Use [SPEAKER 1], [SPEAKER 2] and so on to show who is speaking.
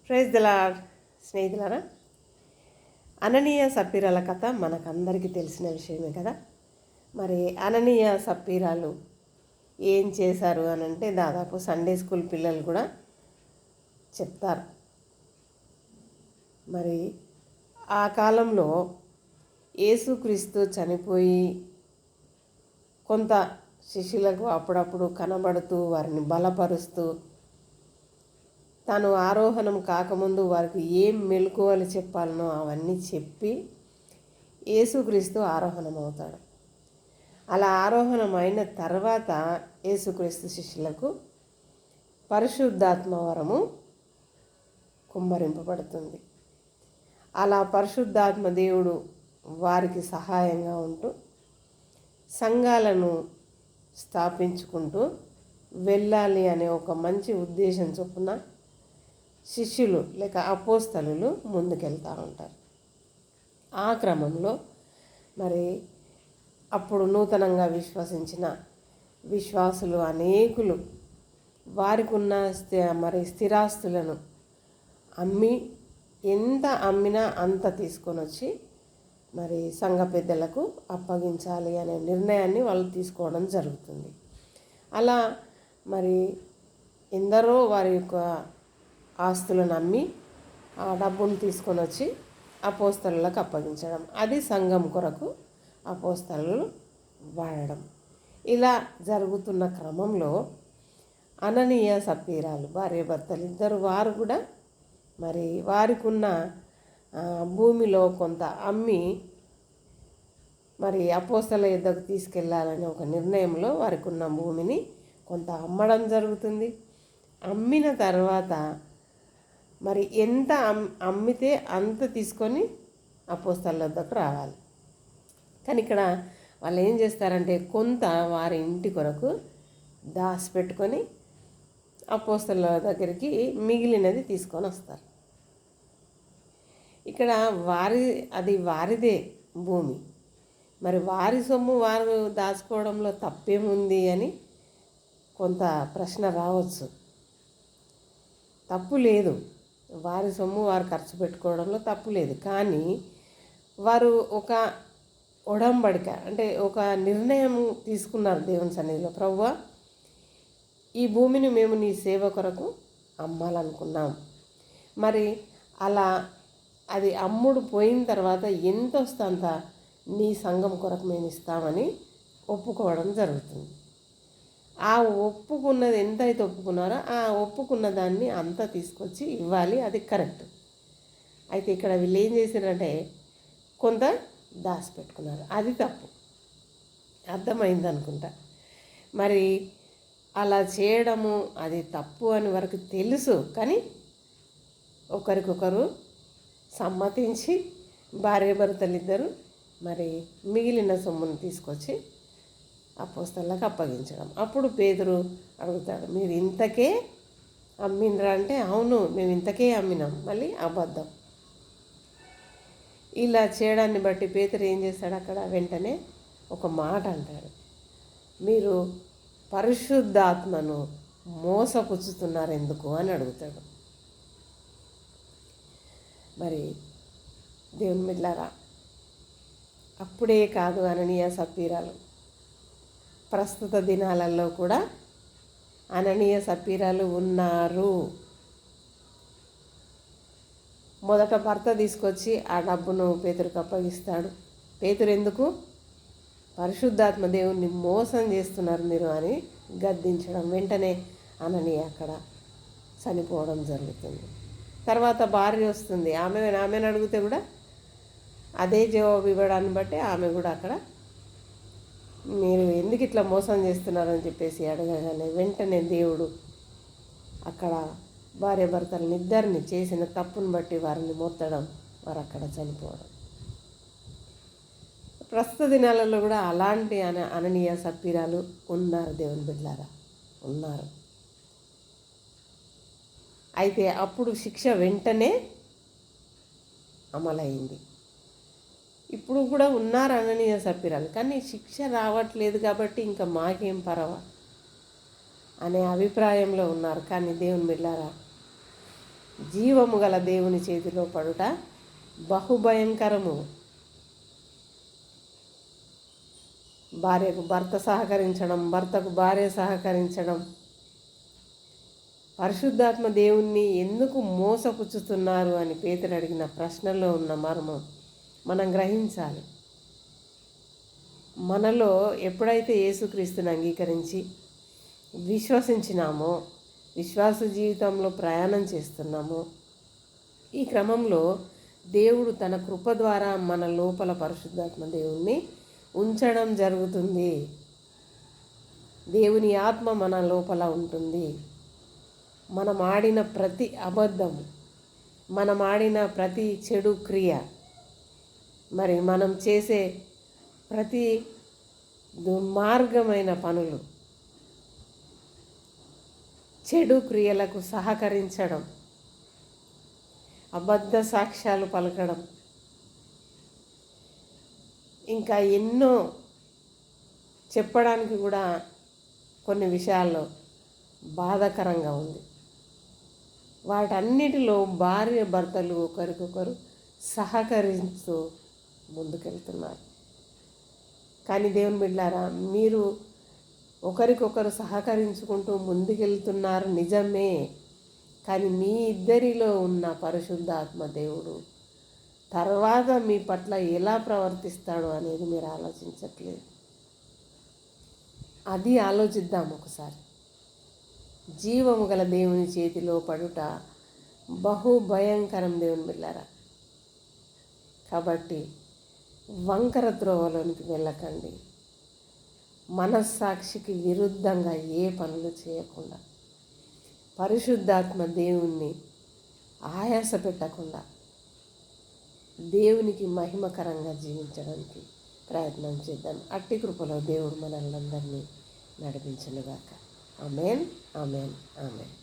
[SPEAKER 1] Praise the lord. స్నేహితులారా, అననీయ సప్పీరాల కథ మనకందరికీ తెలిసిన విషయమే కదా. మరి అననీయ సప్పీరాలు ఏం చేశారు అని అంటే దాదాపు సండే స్కూల్ పిల్లలు కూడా చెప్తారు. మరి ఆ కాలంలో యేసుక్రీస్తు చనిపోయి కొంత శిష్యులకు అప్పుడప్పుడు కనబడుతూ వారిని బలపరుస్తూ తాను ఆరోహణం కాకముందు వారికి ఏం మెలకువలు చెప్పాలనో అవన్నీ చెప్పి యేసుక్రీస్తు ఆరోహణం అవుతాడు. అలా ఆరోహణం అయిన తర్వాత యేసుక్రీస్తు శిష్యులకు పరిశుద్ధాత్మ వరము కుమ్మరింపబడుతుంది. అలా పరిశుద్ధాత్మ దేవుడు వారికి సహాయంగా ఉంటూ సంఘాలను స్థాపించుకుంటూ వెళ్ళాలి అనే ఒక మంచి ఉద్దేశం చొప్పున శిష్యులు లేక అపోస్తలులు ముందుకెళ్తూ ఉంటారు. ఆ క్రమంలో మరి అప్పుడు నూతనంగా విశ్వసించిన విశ్వాసులు అనేకులు వారికి ఉన్న స్థిరాస్తులను అమ్మి ఎంత అమ్మినా అంత తీసుకొని వచ్చి మరి సంఘ పెద్దలకు అప్పగించాలి అనే నిర్ణయాన్ని వాళ్ళు తీసుకోవడం జరుగుతుంది. అలా మరి ఎందరో వారి యొక్క ఆస్తులను అమ్మి ఆ డబ్బును తీసుకొని వచ్చి అపోస్తలులకు అప్పగించడం, అది సంఘం కొరకు అపోస్తలు వాడడం. ఇలా జరుగుతున్న క్రమంలో అననీయ సప్పీరాలు భార్యాభర్తలు ఇద్దరు వారు కూడా మరి వారికి ఉన్న భూమిలో కొంత అమ్మి మరి అపోస్తల యుద్ధకు తీసుకెళ్లాలనే ఒక నిర్ణయంలో వారికి ఉన్న భూమిని కొంత అమ్మడం జరుగుతుంది. అమ్మిన తర్వాత మరి ఎంత అమ్మితే అంత తీసుకొని అపోస్తల వద్దకు రావాలి. కానీ ఇక్కడ వాళ్ళు ఏం చేస్తారంటే కొంత వారి ఇంటి కొరకు దాచిపెట్టుకొని అపోస్తల దగ్గరికి మిగిలినది తీసుకొని వస్తారు. ఇక్కడ అది వారిదే భూమి, మరి వారి సొమ్ము వారు దాచుకోవడంలో తప్పేముంది అని కొంత ప్రశ్న రావచ్చు. తప్పు లేదు, వారి సొమ్ము వారు ఖర్చు పెట్టుకోవడంలో తప్పు లేదు. కానీ వారు ఒక ఒడంబడిక అంటే ఒక నిర్ణయం తీసుకున్నారు దేవుని సన్నిధిలో. ప్రభువా, ఈ భూమిని మేము నీ సేవ కొరకు అమ్మాలనుకున్నాం. మరి అలా అది అమ్ముడు పోయిన తర్వాత ఎంత వస్తే అంత నీ సంఘం కొరకు మేము ఇస్తామని ఒప్పుకోవడం జరుగుతుంది. ఆ ఒప్పుకున్నది ఎంతైతే ఒప్పుకున్నారో ఆ ఒప్పుకున్న దాన్ని అంతా తీసుకొచ్చి ఇవ్వాలి, అది కరెక్ట్. అయితే ఇక్కడ వీళ్ళు ఏం చేశారంటే కొంత దాచిపెట్టుకున్నారు, అది తప్పు. అర్థమైంది అనుకుంటా. మరి అలా చేయడము అది తప్పు అని వరకు తెలుసు, కానీ ఒకరికొకరు సమ్మతించి భార్యాభర్తలు ఇద్దరు మరి మిగిలిన సొమ్మును తీసుకొచ్చి అపోస్తలకు అప్పగించడం. అప్పుడు పేతురు అడుగుతాడు, మీరు ఇంతకే అమ్మినరా అంటే అవును మేము ఇంతకే అమ్మినాం. మళ్ళీ అబద్ధం. ఇలా చేయడాన్ని బట్టి పేతురు ఏం చేస్తాడు, అక్కడ వెంటనే ఒక మాట అంటాడు, మీరు పరిశుద్ధాత్మను మోసపుచ్చుతున్నారు ఎందుకు అని అడుగుతాడు. మరి దేవుని బిడ్డలారా, అప్పుడే కాదు అననీయ సప్పీరాలు, ప్రస్తుత దినాలలో కూడా అననీయ సప్పీరాలు ఉన్నారు. మొదట భర్త తీసుకొచ్చి ఆ డబ్బును పేతురుకు అప్పగిస్తాడు. పేతురు ఎందుకు? పరిశుద్ధాత్మ దేవుణ్ణి మోసం చేస్తున్నారు మీరు అని గద్దించడం. వెంటనే అననీయ అక్కడ చనిపోవడం జరుగుతుంది. తర్వాత భార్య వస్తుంది, ఆమెను అడిగితే కూడా అదే జవాబు ఇవ్వడాన్ని బట్టి ఆమె కూడా అక్కడ మీరు ఎందుకు ఇట్లా మోసం చేస్తున్నారని చెప్పేసి అడగగానే వెంటనే దేవుడు అక్కడ భార్యాభర్తలను ఇద్దరిని చేసిన తప్పును బట్టి వారిని మొత్తడం, వారు అక్కడ చనిపోవడం. ప్రస్తుత దినాలలో కూడా అలాంటి అననీయ సప్పీరాలు ఉన్నారు. దేవుని బిడ్డలారా, ఉన్నారు. అయితే అప్పుడు శిక్ష వెంటనే అమలైంది. ఇప్పుడు కూడా ఉన్నారు అననీయ సప్పీరాలు, కానీ శిక్ష రావట్లేదు కాబట్టి ఇంకా మాకేం పర్వా అనే అభిప్రాయంలో ఉన్నారు. కానీ దేవుని బిడ్డలారా, జీవము గల దేవుని చేతిలో పడుట బహుభయంకరము. భార్యకు భర్త సహకరించడం, భర్తకు భార్య సహకరించడం, పరిశుద్ధాత్మ దేవుణ్ణి ఎందుకు మోసపుచ్చుతున్నారు అని పేతురు అడిగిన ప్రశ్నలో ఉన్న మర్మం మనం గ్రహించాలి. మనలో ఎప్పుడైతే యేసుక్రీస్తుని అంగీకరించి విశ్వసించినామో, విశ్వాస జీవితంలో ప్రయాణం చేస్తున్నామో, ఈ క్రమంలో దేవుడు తన కృప ద్వారా మన లోపల పరిశుద్ధాత్మ దేవుణ్ణి ఉంచడం జరుగుతుంది. దేవుని ఆత్మ మన లోపల ఉంటుంది. మనం ఆడిన ప్రతి అబద్ధము, మనం ఆడిన ప్రతి చెడు క్రియ, మరి మనం చేసే ప్రతి దుర్మార్గమైన పనులు, చెడు క్రియలకు సహకరించడం, అబద్ధ సాక్ష్యాలు పలకడం, ఇంకా ఎన్నో చెప్పడానికి కూడా కొన్ని విషయాల్లో బాధాకరంగా ఉంది. వాటన్నిటిలో భార్య భర్తలు ఒకరికొకరు సహకరిస్తూ ముందుకెళ్తున్నారు. కానీ దేవుని బిడ్డలారా, మీరు ఒకరికొకరు సహకరించుకుంటూ ముందుకెళ్తున్నారు నిజమే. కానీ మీ ఇద్దరిలో ఉన్న పరిశుద్ధాత్మ దేవుడు తర్వాత మీ పట్ల ఎలా ప్రవర్తిస్తాడో అనేది మీరు ఆలోచించట్లేదు. అది ఆలోచిద్దాం ఒకసారి. జీవము గల దేవుని చేతిలో పడుట బహుభయంకరం దేవుని బిడ్డలారా. కాబట్టి వంకర త్రోవలోనికి వెళ్ళకండి. మనస్సాక్షికి విరుద్ధంగా ఏ పనులు చేయకుండా, పరిశుద్ధాత్మ దేవుణ్ణి ఆయాస పెట్టకుండా దేవునికి మహిమకరంగా జీవించడానికి ప్రయత్నం చేద్దాం. అట్టి కృపలో దేవుడు మనల్ని అందరినీ నడిపించునుగాక. ఆమేన్, ఆమేన్, ఆమేన్.